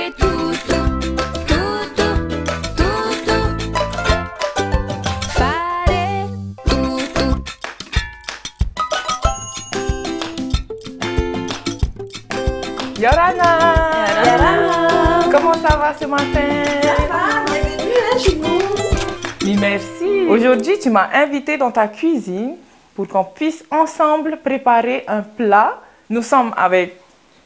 et tutu, tutu, tutu. Fare tutu. Yorana! Yorana! Comment ça va ce matin? Ça va, bienvenue chez nous. Oui, merci. Aujourd'hui, tu m'as invitée dans ta cuisine pour qu'on puisse ensemble préparer un plat. Nous sommes avec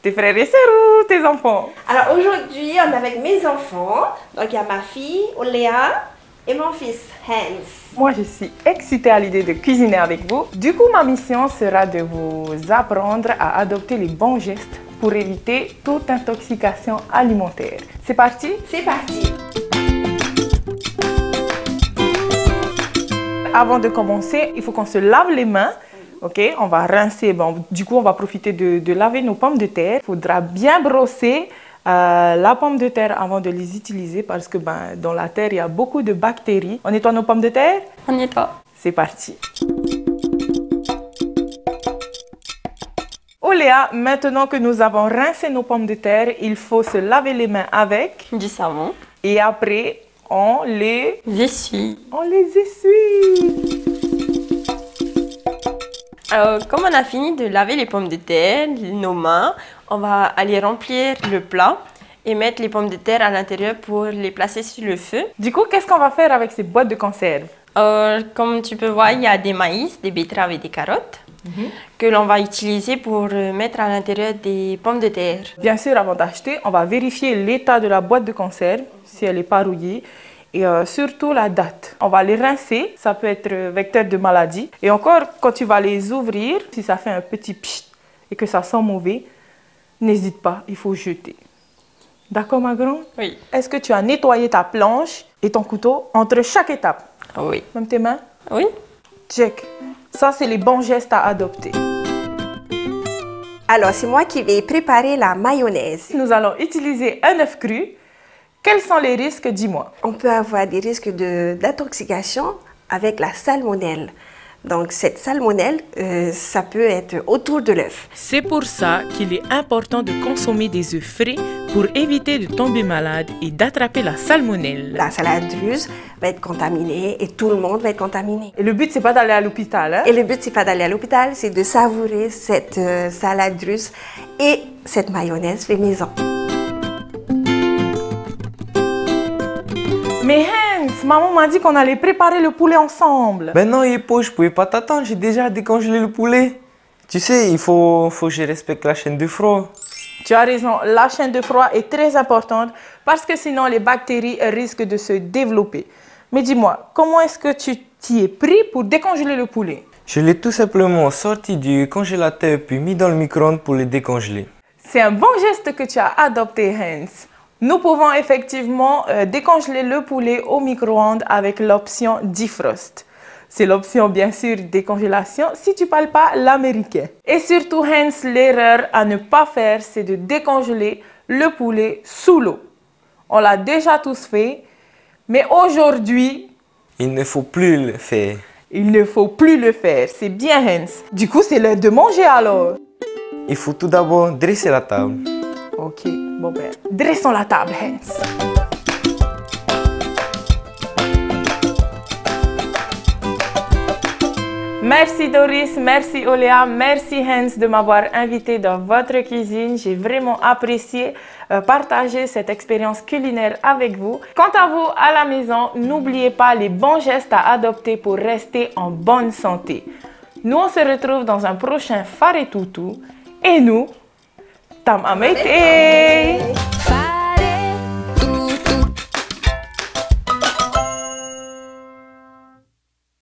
tes frères et sœurs ou tes enfants? Alors aujourd'hui, on est avec mes enfants. Donc il y a ma fille, Oléa, et mon fils, Hans. Moi, je suis excitée à l'idée de cuisiner avec vous. Du coup, ma mission sera de vous apprendre à adopter les bons gestes pour éviter toute intoxication alimentaire. C'est parti? C'est parti. Avant de commencer, il faut qu'on se lave les mains. Ok, on va rincer. Bon, du coup, on va profiter de laver nos pommes de terre. Il faudra bien brosser la pomme de terre avant de les utiliser parce que dans la terre, il y a beaucoup de bactéries. On nettoie nos pommes de terre? On nettoie. C'est parti. Oléa, maintenant que nous avons rincé nos pommes de terre, il faut se laver les mains avec. Du savon. Et après, on les essuie. On les essuie. Alors, comme on a fini de laver les pommes de terre, nos mains, on va aller remplir le plat et mettre les pommes de terre à l'intérieur pour les placer sur le feu. Du coup, qu'est-ce qu'on va faire avec ces boîtes de conserve? Comme tu peux voir, il y a des maïs, des betteraves et des carottes que l'on va utiliser pour mettre à l'intérieur des pommes de terre. Bien sûr, avant d'acheter, on va vérifier l'état de la boîte de conserve, si elle n'est pas rouillée. Et surtout la date. On va les rincer, ça peut être vecteur de maladie. Et encore, quand tu vas les ouvrir, si ça fait un petit pchit et que ça sent mauvais, n'hésite pas, il faut jeter. D'accord, ma grande? Oui. Est-ce que tu as nettoyé ta planche et ton couteau entre chaque étape? Oui. Même tes mains? Oui. Check. Ça, c'est les bons gestes à adopter. Alors, c'est moi qui vais préparer la mayonnaise. Nous allons utiliser un œuf cru. Quels sont les risques, dis-moi? On peut avoir des risques d'intoxication avec la salmonelle. Donc, cette salmonelle, ça peut être autour de l'œuf. C'est pour ça qu'il est important de consommer des œufs frais pour éviter de tomber malade et d'attraper la salmonelle. La salade russe va être contaminée et tout le monde va être contaminé. Et le but, c'est pas d'aller à l'hôpital, hein? Et le but, c'est pas d'aller à l'hôpital, c'est de savourer cette salade russe et cette mayonnaise fait maison. Mais Hans, maman m'a dit qu'on allait préparer le poulet ensemble. Ben non, Hippo, je pouvais pas t'attendre, j'ai déjà décongelé le poulet. Tu sais, il faut que je respecte la chaîne de froid. Tu as raison, la chaîne de froid est très importante parce que sinon les bactéries risquent de se développer. Mais dis-moi, comment est-ce que tu t'y es pris pour décongeler le poulet? Je l'ai tout simplement sorti du congélateur puis mis dans le micro-ondes pour le décongeler. C'est un bon geste que tu as adopté, Hans. Nous pouvons effectivement décongeler le poulet au micro-ondes avec l'option defrost. C'est l'option bien sûr décongélation si tu ne parles pas l'américain. Et surtout, Hans, l'erreur à ne pas faire, c'est de décongeler le poulet sous l'eau. On l'a déjà tous fait, mais aujourd'hui, il ne faut plus le faire. Il ne faut plus le faire, c'est bien Hans. Du coup, c'est l'heure de manger alors. Il faut tout d'abord dresser la table. Ok, bon ben, dressons la table, Hans. Merci Doris, merci Oléa, merci Hans de m'avoir invité dans votre cuisine. J'ai vraiment apprécié partager cette expérience culinaire avec vous. Quant à vous, à la maison, n'oubliez pas les bons gestes à adopter pour rester en bonne santé. Nous, on se retrouve dans un prochain Fare Tutu. Et nous, Tam Amete!